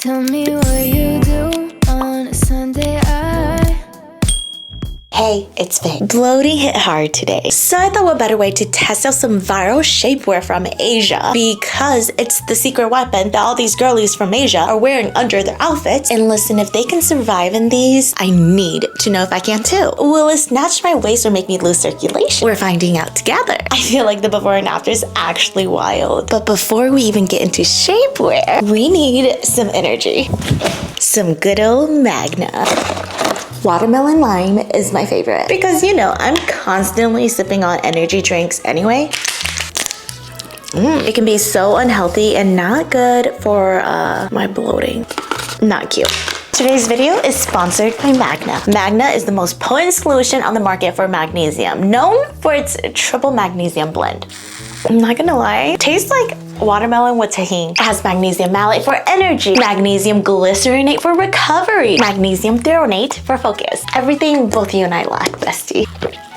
Tell me what you do on a Sunday. Hey, it's Faye. Bloating hit hard today, so I thought what better way to test out some viral shapewear from Asia, because it's the secret weapon that all these girlies from Asia are wearing under their outfits. And listen, if they can survive in these, I need to know if I can too. Will it snatch my waist or make me lose circulation? We're finding out together. I feel like the before and after is actually wild. But before we even get into shapewear, we need some energy. Some good old Magna. Watermelon lime is my favorite because, you know, I'm constantly sipping on energy drinks anyway. It can be so unhealthy and not good for my bloating. Not cute. Today's video is sponsored by Magna. Magna is the most potent solution on the market for magnesium, known for its triple magnesium blend. I'm not gonna lie, it tastes like watermelon with tahini. It has magnesium malate for energy, magnesium glycerinate for recovery, magnesium threonate for focus. Everything both you and I lack, bestie.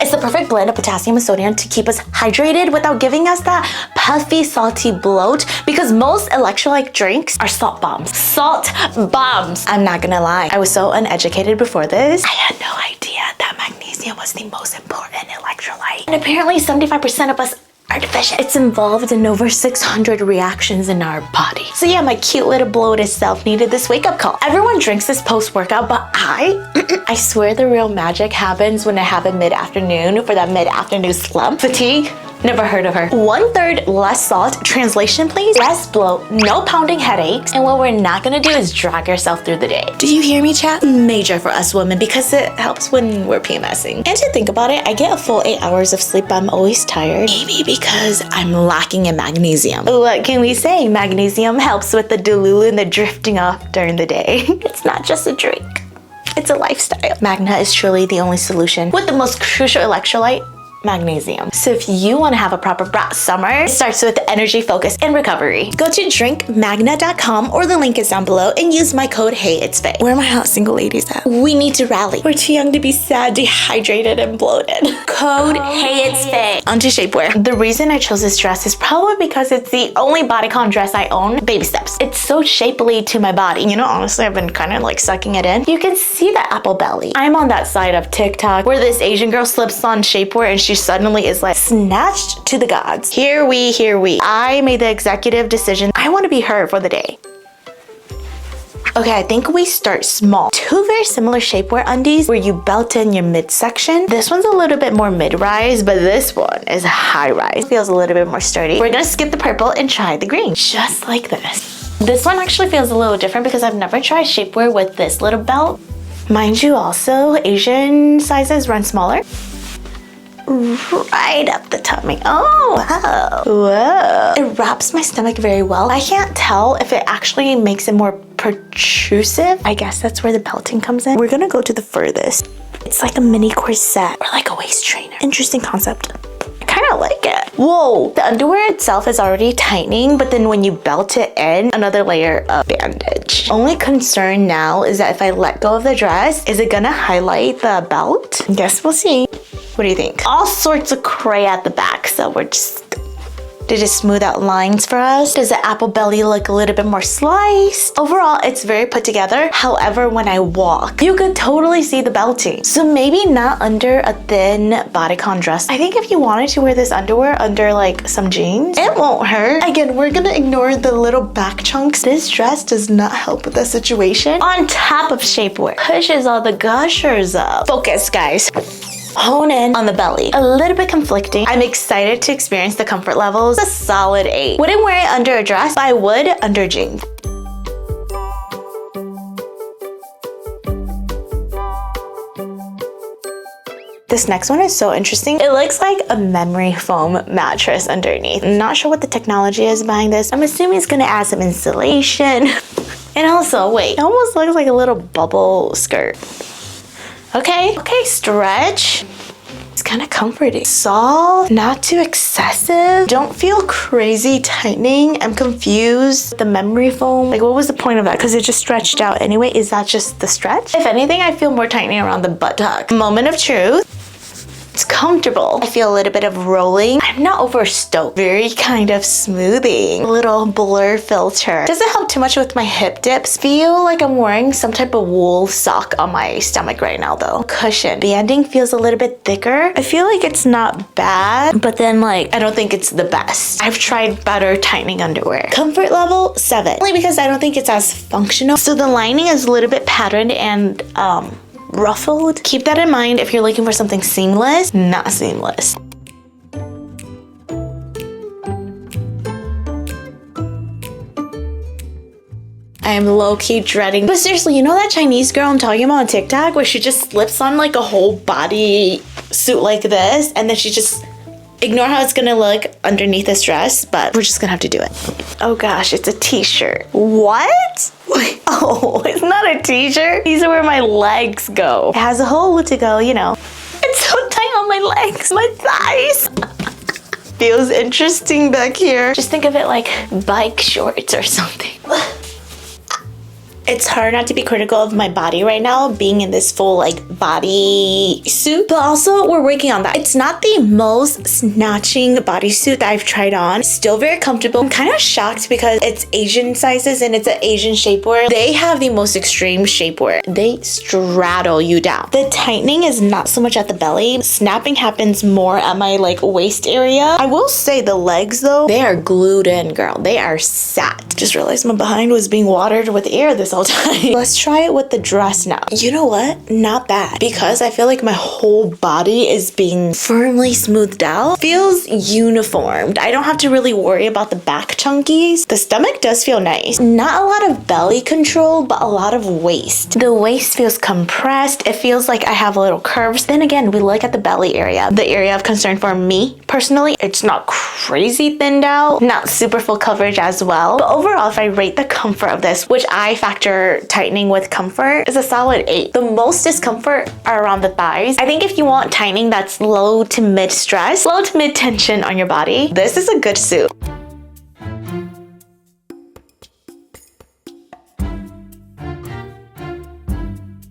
It's the perfect blend of potassium and sodium to keep us hydrated without giving us that puffy, salty bloat, because most electrolyte drinks are salt bombs. Salt bombs! I'm not gonna lie, I was so uneducated before this. I had no idea that magnesium was the most important electrolyte. And apparently 75% of us are deficient. It's involved in over 600 reactions in our body. So yeah, my cute little bloated self needed this wake-up call. Everyone drinks this post-workout, but I swear the real magic happens when I have a mid-afternoon for that mid-afternoon slump. Fatigue? Never heard of her. 1/3 less salt. Translation, please. Less bloat, no pounding headaches, and what we're not gonna do is drag yourself through the day. Do you hear me, chat? Major for us women because it helps when we're PMSing. And to think about it, I get a full 8 hours of sleep, but I'm always tired. Maybe because I'm lacking in magnesium. What can we say? Magnesium helps with the delulu and the drifting off during the day. It's not just a drink. It's a lifestyle. Magna is truly the only solution with the most crucial electrolyte, magnesium. So if you want to have a proper brat summer, it starts with energy, focus, and recovery. Go to drinkmagna.com or the link is down below and use my code heyitsfeiii. Where are my hot single ladies at? We need to rally. We're too young to be sad, dehydrated, and bloated. Code heyitsfeiii. Onto shapewear. The reason I chose this dress is probably because it's the only bodycon dress I own. Baby steps. It's so shapely to my body. You know, honestly, I've been kind of like sucking it in. You can see the apple belly. I'm on that side of TikTok where this Asian girl slips on shapewear and she suddenly is like snatched to the gods. Here we. I made the executive decision. I want to be her for the day. Okay, I think we start small. Two very similar shapewear undies where you belt in your midsection. This one's a little bit more mid-rise, but this one is high-rise. Feels a little bit more sturdy. We're gonna skip the purple and try the green, just like this. This one actually feels a little different because I've never tried shapewear with this little belt. Mind you also, Asian sizes run smaller. Right up the tummy. Oh, wow. Whoa. It wraps my stomach very well. I can't tell if it actually makes it more protrusive. I guess that's where the belting comes in. We're gonna go to the furthest. It's like a mini corset or like a waist trainer. Interesting concept. I kind of like it. Whoa, the underwear itself is already tightening, but then when you belt it in, another layer of bandage. Only concern now is that if I let go of the dress, is it gonna highlight the belt? Guess we'll see. What do you think? All sorts of cray at the back, so we're just... Did it smooth out lines for us? Does the apple belly look a little bit more sliced? Overall, it's very put together. However, when I walk, you could totally see the belting. So maybe not under a thin bodycon dress. I think if you wanted to wear this underwear under like some jeans, it won't hurt. Again, we're gonna ignore the little back chunks. This dress does not help with the situation. On top of shapewear, pushes all the gushers up. Focus, guys. Hone in on the belly. A little bit conflicting. I'm excited to experience the comfort levels. A solid 8. Wouldn't wear it under a dress, but I would under jeans. This next one is so interesting. It looks like a memory foam mattress underneath. I'm not sure what the technology is behind this. I'm assuming it's gonna add some insulation. And also, wait, it almost looks like a little bubble skirt. Okay, stretch. It's kind of comforting. Soft, not too excessive. Don't feel crazy tightening. I'm confused. The memory foam, like what was the point of that? Because it just stretched out anyway. Is that just the stretch? If anything, I feel more tightening around the buttock. Moment of truth. It's comfortable. I feel a little bit of rolling. I'm not over stoked. Very kind of smoothing. A little blur filter. Doesn't help too much with my hip dips. Feel like I'm wearing some type of wool sock on my stomach right now though. Cushion. Banding feels a little bit thicker. I feel like it's not bad, but then like, I don't think it's the best. I've tried better tightening underwear. Comfort level 7. Only because I don't think it's as functional. So the lining is a little bit patterned and ruffled. Keep that in mind if you're looking for something seamless, not seamless. I'm low-key dreading. But seriously, you know that Chinese girl I'm talking about on TikTok where she just slips on like a whole body suit like this and then she just ignore how it's gonna look underneath this dress, but we're just gonna have to do it. Oh gosh, it's a t-shirt. What? Wait, oh, it's not a t-shirt. These are where my legs go. It has a hole to go, you know. It's so tight on my legs, my thighs. Feels interesting back here. Just think of it like bike shorts or something. It's hard not to be critical of my body right now, being in this full like body suit, but also we're working on that. It's not the most snatching bodysuit that I've tried on. Still very comfortable. I'm kind of shocked because it's Asian sizes and it's an Asian shapewear. They have the most extreme shapewear. They straddle you down. The tightening is not so much at the belly. Snapping happens more at my like waist area. I will say the legs though, they are glued in, girl. They are sat. Just realized my behind was being watered with air this whole time. Let's try it with the dress now. You know what? Not bad because I feel like my whole body is being firmly smoothed out. Feels uniformed. I don't have to really worry about the back chunkies. The stomach does feel nice. Not a lot of belly control, but a lot of waist. The waist feels compressed. It feels like I have little curves. Then again, we look at the belly area. The area of concern for me personally, it's not crazy thinned out, not super full coverage as well. But overall, if I rate the comfort of this, which I factor tightening with comfort, is a solid 8. The most discomfort are around the thighs. I think if you want tightening that's low to mid stress, low to mid tension on your body, this is a good suit.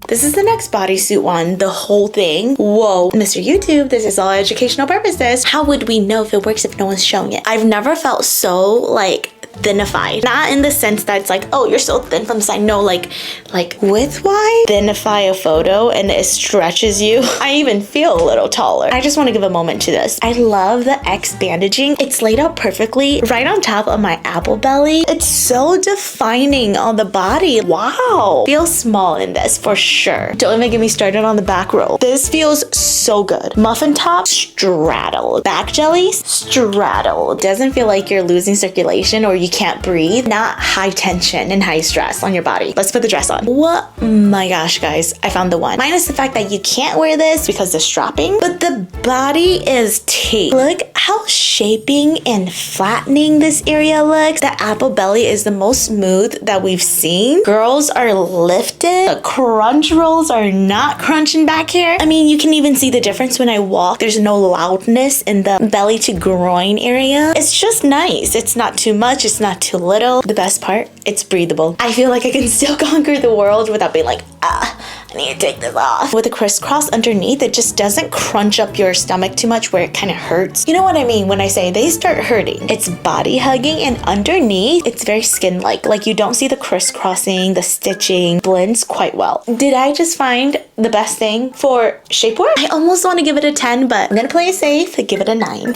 This is the next bodysuit one, the whole thing. Whoa, Mr. YouTube, this is all educational purposes. How would we know if it works if no one's showing it? I've never felt so like thinnified. Not in the sense that it's like, oh, you're so thin from the side. No, like width-wise, thinify a photo and it stretches you. I even feel a little taller. I just want to give a moment to this. I love the X bandaging. It's laid out perfectly right on top of my apple belly. It's so defining on the body. Wow. Feels small in this for sure. Don't even get me started on the back row. This feels so good. Muffin top, straddled. Back jellies, straddled. Doesn't feel like you're losing circulation or you can't breathe. Not high tension and high stress on your body. Let's put the dress on. What? My gosh, guys, I found the one. Minus the fact that you can't wear this because the strapping, but the body is T. Look how shaping and flattening this area looks. The apple belly is the most smooth that we've seen. Girls are lifted. The crunch rolls are not crunching back here. I mean, you can even see the difference when I walk. There's no loudness in the belly to groin area. It's just nice. It's not too much. It's not too little. The best part, it's breathable. I feel like I can still conquer the world without being like, I need to take this off. With a crisscross underneath, it just doesn't crunch up your stomach too much where it kind of hurts. You know what I mean when I say they start hurting. It's body hugging and underneath, it's very skin-like. Like you don't see the crisscrossing, the stitching, blends quite well. Did I just find the best thing for shapewear? I almost want to give it a 10, but I'm gonna play it safe and give it a 9.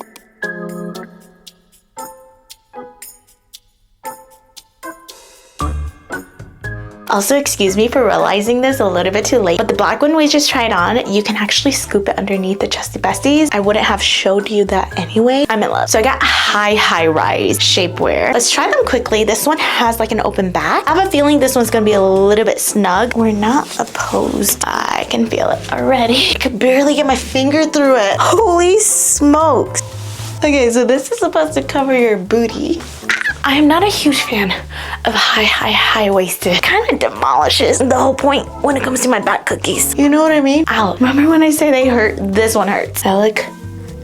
Also, excuse me for realizing this a little bit too late, but the black one we just tried on, you can actually scoop it underneath the chesty besties. I wouldn't have showed you that anyway. I'm in love. So I got high rise shapewear. Let's try them quickly. This one has like an open back. I have a feeling this one's gonna be a little bit snug. We're not opposed. I can feel it already. I could barely get my finger through it. Holy smokes. Okay, so this is supposed to cover your booty. I am not a huge fan of high-waisted. Kind of demolishes the whole point when it comes to my back cookies. You know what I mean? Ow. Remember when I say they hurt? This one hurts. I look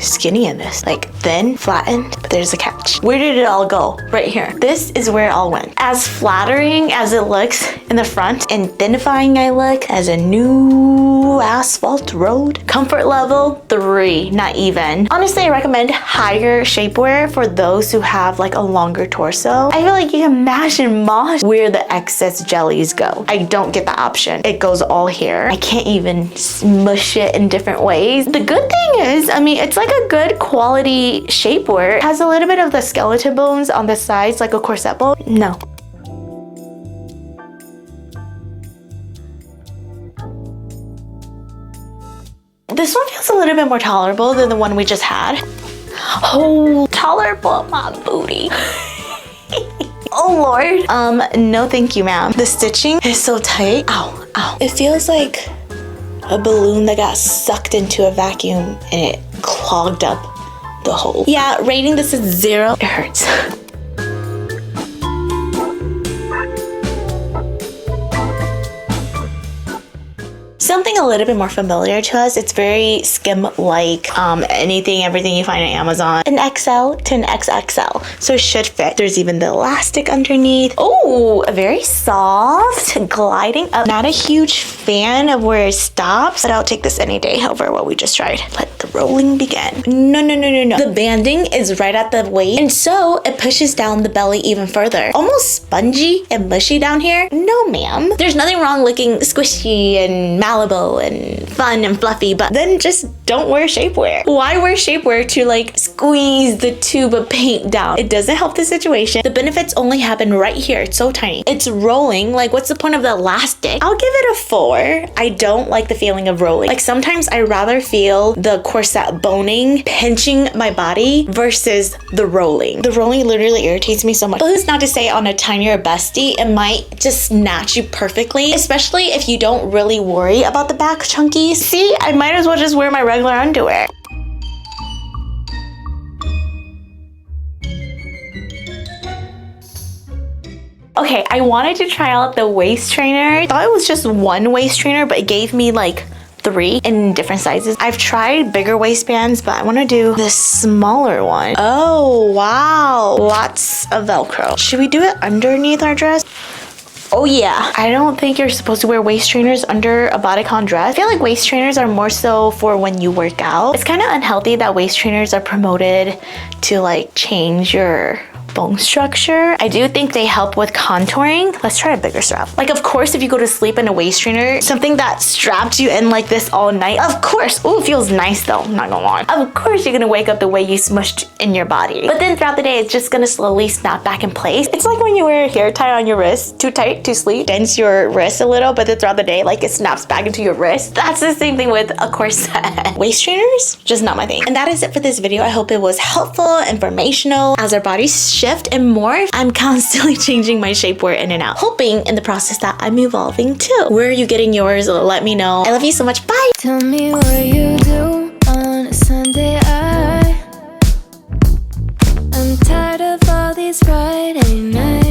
skinny in this. Like thin, flattened, but there's a catch. Where did it all go? Right here. This is where it all went. As flattering as it looks in the front and thinifying I look as a new asphalt road. Comfort level 3, not even. Honestly, I recommend higher shapewear for those who have like a longer torso. I feel like you can mash and mosh where the excess jellies go. I don't get the option. It goes all here. I can't even smush it in different ways. The good thing is, I mean, it's like a good quality shapewear. It has a little bit of the skeleton bones on the sides, like a corset bone. No. This one feels a little bit more tolerable than the one we just had. Oh, tolerable my booty. Oh Lord. No thank you, ma'am. The stitching is so tight. Ow, ow. It feels like a balloon that got sucked into a vacuum and it clogged up the hole. Yeah, rating this is 0. It hurts. Something a little bit more familiar to us. It's very skim-like. Everything you find on Amazon. An XL to an XXL. So it should fit. There's even the elastic underneath. Oh, very soft, gliding up. Not a huge fan of where it stops, but I'll take this any day over what we just tried. Let the rolling begin. No. The banding is right at the waist, and so it pushes down the belly even further. Almost spongy and mushy down here. No, ma'am. There's nothing wrong looking squishy and malleable and fun and fluffy, but then just don't wear shapewear. Why wear shapewear to like squeeze the tube of paint down? It doesn't help the situation. The benefits only happen right here. It's so tiny. It's rolling. Like, what's the point of the elastic? I'll give it a 4. I don't like the feeling of rolling. Like, sometimes I rather feel the corset boning, pinching my body versus the rolling. The rolling literally irritates me so much. But it's not to say on a tinier bestie, it might just snatch you perfectly, especially if you don't really worry about the back chunkies. See, I might as well just wear my regular underwear. Okay, I wanted to try out the waist trainer. I thought it was just one waist trainer, but it gave me like 3 in different sizes. I've tried bigger waistbands, but I want to do this smaller one. Oh, wow. Lots of Velcro. Should we do it underneath our dress? Oh yeah, I don't think you're supposed to wear waist trainers under a bodycon dress. I feel like waist trainers are more so for when you work out. It's kind of unhealthy that waist trainers are promoted to like change your bone structure. I do think they help with contouring. Let's try a bigger strap. Like, of course, if you go to sleep in a waist trainer, something that strapped you in like this all night, of course, oh, it feels nice though, not gonna lie. Of course, you're gonna wake up the way you smushed in your body. But then throughout the day, it's just gonna slowly snap back in place. It's like when you wear a hair tie on your wrist, too tight, too sleep, dents your wrist a little, but then throughout the day, like it snaps back into your wrist. That's the same thing with a corset. Waist trainers, just not my thing. And that is it for this video. I hope it was helpful, informational. As our bodies shift and morph, I'm constantly changing my shapewear in and out, hoping in the process that I'm evolving too. Where are you getting yours? Let me know. I love you so much. Bye. Tell me what you do on a Sunday. I'm tired of all these Friday nights.